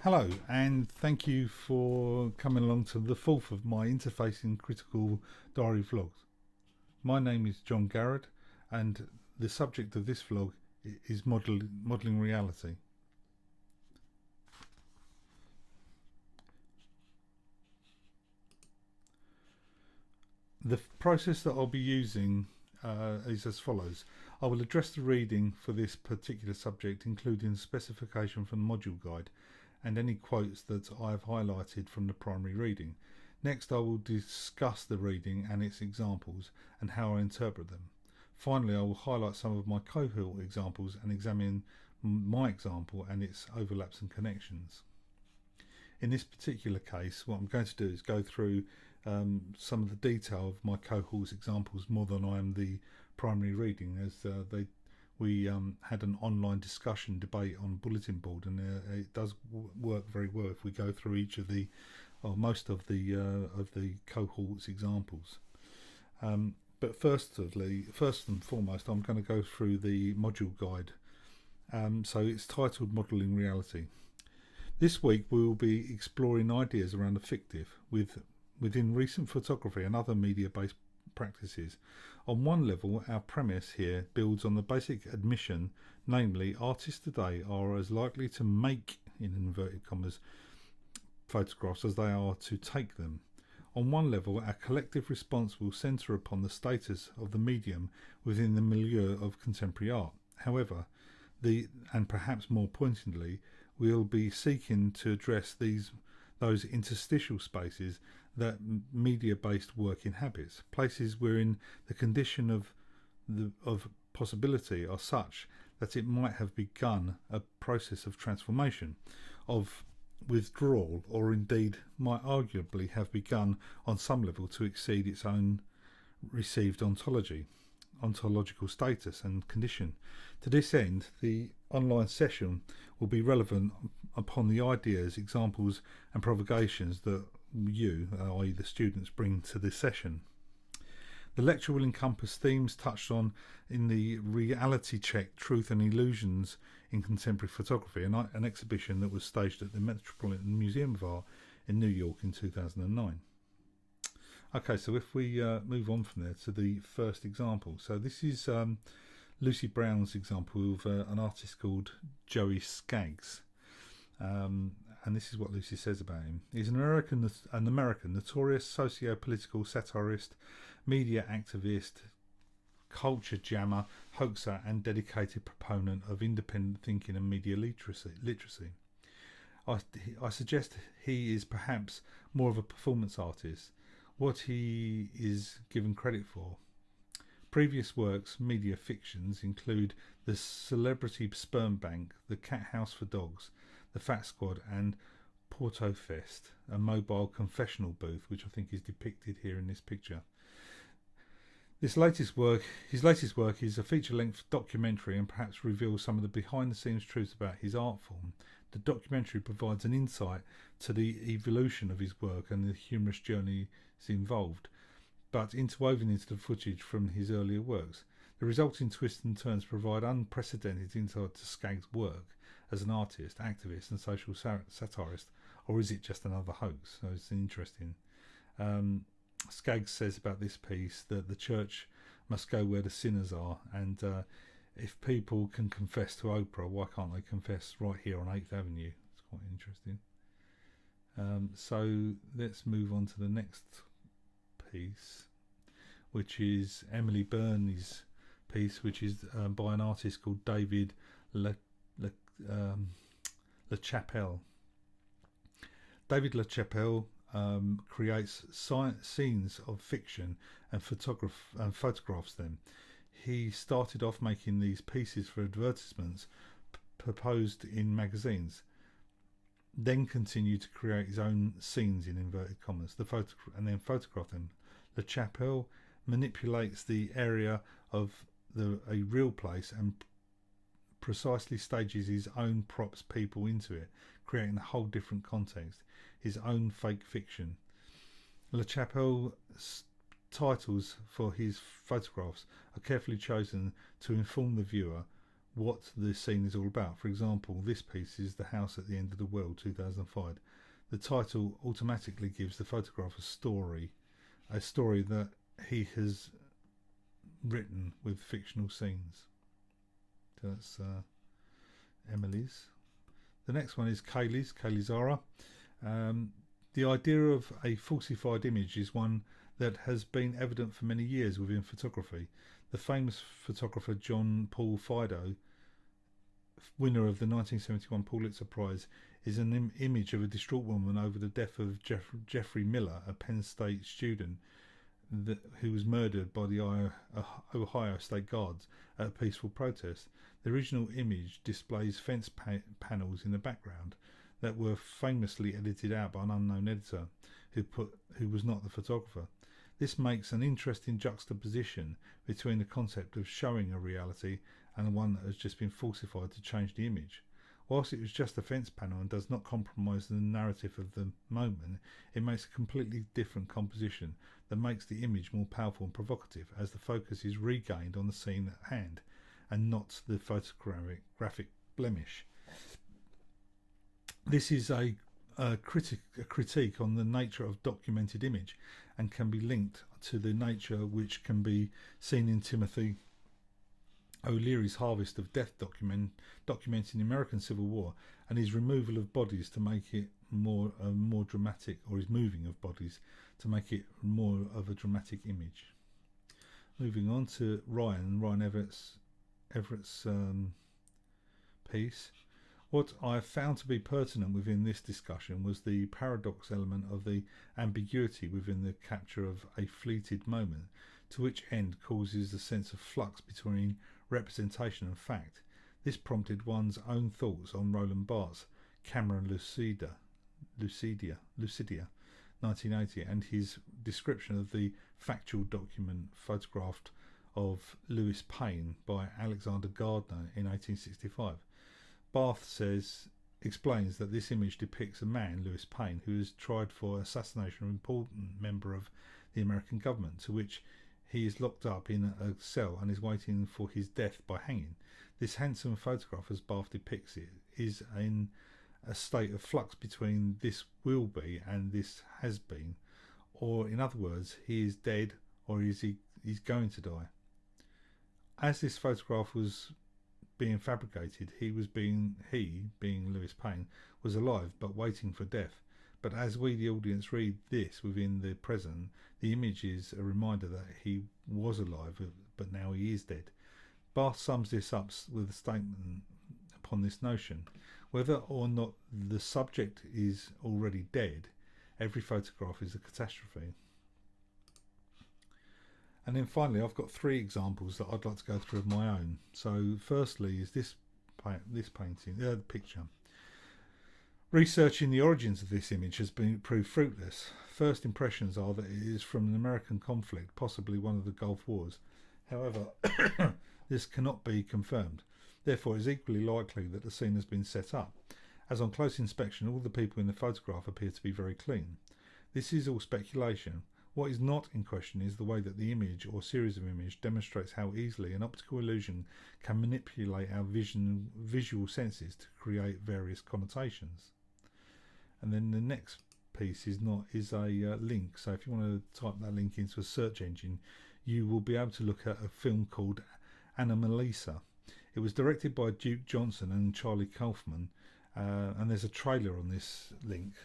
Hello, and thank you for coming along to the fourth of my Interfacing Critical Diary vlogs. My name is John Garrett, and the subject of this vlog is modelling reality. The process that I'll be using is as follows. I will address the reading for this particular subject, including the specification from the module guide and any quotes that I have highlighted from the primary reading. Next, I will discuss the reading and its examples and how I interpret them. Finally, I will highlight some of my cohort examples and examine my example and its overlaps and connections. In this particular case, what I'm going to do is go through some of the detail of my cohort's examples more than I am the primary reading, as we had an online discussion debate on bulletin board, and it does work very well if we go through each of the or most of the cohort's examples. But first and foremost, I'm going to go through the module guide. So it's titled Modelling Reality. This week we will be exploring ideas around the fictive within recent photography and other media-based practices. On one level, our premise here builds on the basic admission, namely, artists today are as likely to make, in inverted commas, photographs as they are to take them. On one level, our collective response will centre upon the status of the medium within the milieu of contemporary art. However, and perhaps more pointedly, we'll be seeking to address those interstitial spaces that media-based work inhabits, places wherein the condition of possibility are such that it might have begun a process of transformation, of withdrawal, or indeed might arguably have begun on some level to exceed its own received ontological status and condition. To this end, the online session will be relevant upon the ideas, examples and provocations that you, i.e. the students, bring to this session. The lecture will encompass themes touched on in the Reality Check Truth and Illusions in Contemporary Photography, an exhibition that was staged at the Metropolitan Museum of Art in New York in 2009. Okay, so if we move on from there to the first example. So this is Lucy Brown's example of an artist called Joey Skaggs. And this is what Lucy says about him. He's an American notorious socio-political satirist, media activist, culture jammer, hoaxer, and dedicated proponent of independent thinking and media literacy. I suggest he is perhaps more of a performance artist, what he is given credit for. Previous works, media fictions, include The Celebrity Sperm Bank, The Cat House for Dogs, The Fat Squad, and Porto Fest, a mobile confessional booth, which I think is depicted here in this picture. His latest work is a feature-length documentary and perhaps reveals some of the behind-the-scenes truths about his art form. The documentary provides an insight to the evolution of his work and the humorous journeys involved, but interwoven into the footage from his earlier works. The resulting twists and turns provide unprecedented insight to Skaggs' work as an artist, activist, and social satirist, or is it just another hoax? So it's interesting. Skaggs says about this piece that the church must go where the sinners are, and if people can confess to Oprah, why can't they confess right here on 8th Avenue? It's quite interesting. So let's move on to the next piece, which is Emily Burney's piece, which is by an artist called David LaChapelle. David LaChapelle creates scenes of fiction and photographs them. He started off making these pieces for advertisements proposed in magazines, then continued to create his own scenes in inverted commas, and then photograph them. LaChapelle manipulates the area of a real place and precisely stages his own props people into it, creating a whole different context, his own fake fiction. LaChapelle's titles for his photographs are carefully chosen to inform the viewer what the scene is all about. For example, this piece is The House at the End of the World, 2005. The title automatically gives the photograph a story that he has written with fictional scenes. So that's Emily's. The next one is Kaylee Zara. The idea of a falsified image is one that has been evident for many years within photography. The famous photographer John Paul Fido, winner of the 1971 Pulitzer Prize, is an image of a distraught woman over the death of Jeffrey Miller, a Penn State student who was murdered by the Ohio State Guards at a peaceful protest. The original image displays fence panels in the background that were famously edited out by an unknown editor who was not the photographer. This makes an interesting juxtaposition between the concept of showing a reality and the one that has just been falsified to change the image. Whilst it was just a fence panel and does not compromise the narrative of the moment, it makes a completely different composition that makes the image more powerful and provocative, as the focus is regained on the scene at hand and not the photographic blemish. This is a critique on the nature of documented image and can be linked to the nature which can be seen in Timothy O'Leary's Harvest of Death documenting the American Civil War and his removal of bodies to make it more dramatic, or his moving of bodies to make it more of a dramatic image. Moving on to Ryan Everett's piece. What I found to be pertinent within this discussion was the paradox element of the ambiguity within the capture of a fleeted moment, to which end causes a sense of flux between representation and fact. This prompted one's own thoughts on Roland Barthes' Camera Lucidia, 1980, and his description of the factual document photographed of Lewis Payne by Alexander Gardner in 1865. Barthes explains that this image depicts a man, Lewis Payne, who is tried for assassination of an important member of the American government, to which he is locked up in a cell and is waiting for his death by hanging. This handsome photograph, as Barthes depicts it, is in a state of flux between this will be and this has been, or in other words, he is dead or he's going to die. As this photograph was being fabricated, being Lewis Payne, was alive but waiting for death. But as we, the audience, read this within the present, the image is a reminder that he was alive, but now he is dead. Barthes sums this up with a statement upon this notion. Whether or not the subject is already dead, every photograph is a catastrophe. And then finally, I've got three examples that I'd like to go through of my own. So firstly is this painting, the picture. Researching the origins of this image has proved fruitless. First impressions are that it is from an American conflict, possibly one of the Gulf Wars. However, this cannot be confirmed. Therefore, it is equally likely that the scene has been set up, as on close inspection all the people in the photograph appear to be very clean. This is all speculation. What is not in question is the way that the image or series of images demonstrates how easily an optical illusion can manipulate our visual senses to create various connotations. And then the next piece is a link. So if you want to type that link into a search engine, you will be able to look at a film called Anomalisa. It was directed by Duke Johnson and Charlie Kaufman, and there's a trailer on this link.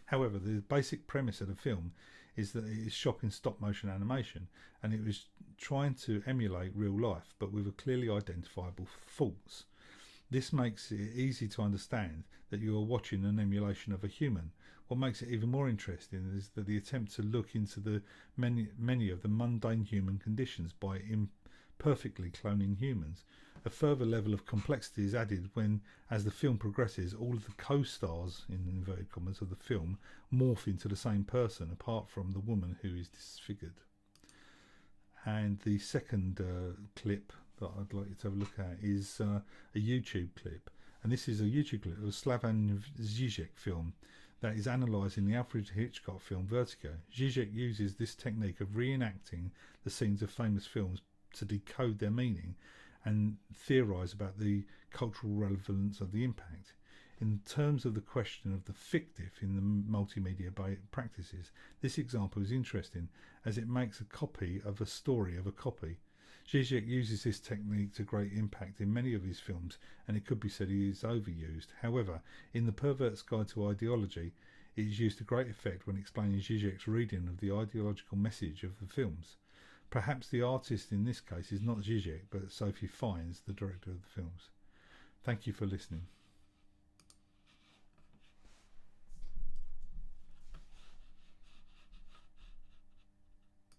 However, the basic premise of the film is that it is shot in stop motion animation, and it was trying to emulate real life, but with a clearly identifiable faults. This makes it easy to understand that you are watching an emulation of a human. What makes it even more interesting is that the attempt to look into the many of the mundane human conditions by imperfectly cloning humans. A further level of complexity is added when, as the film progresses, all of the co-stars, in inverted commas, of the film morph into the same person, apart from the woman who is disfigured. And the second clip that I'd like you to have a look at is a YouTube clip. And this is a YouTube clip of a Slavoj Žižek film that is analysing the Alfred Hitchcock film Vertigo. Žižek uses this technique of reenacting the scenes of famous films to decode their meaning and theorise about the cultural relevance of the impact. In terms of the question of the fictive in the multimedia practices, this example is interesting as it makes a copy of a story of a copy. Zizek uses this technique to great impact in many of his films, and it could be said he is overused. However, in The Pervert's Guide to Ideology, it is used to great effect when explaining Zizek's reading of the ideological message of the films. Perhaps the artist in this case is not Zizek, but Sophie Fiennes, the director of the films. Thank you for listening.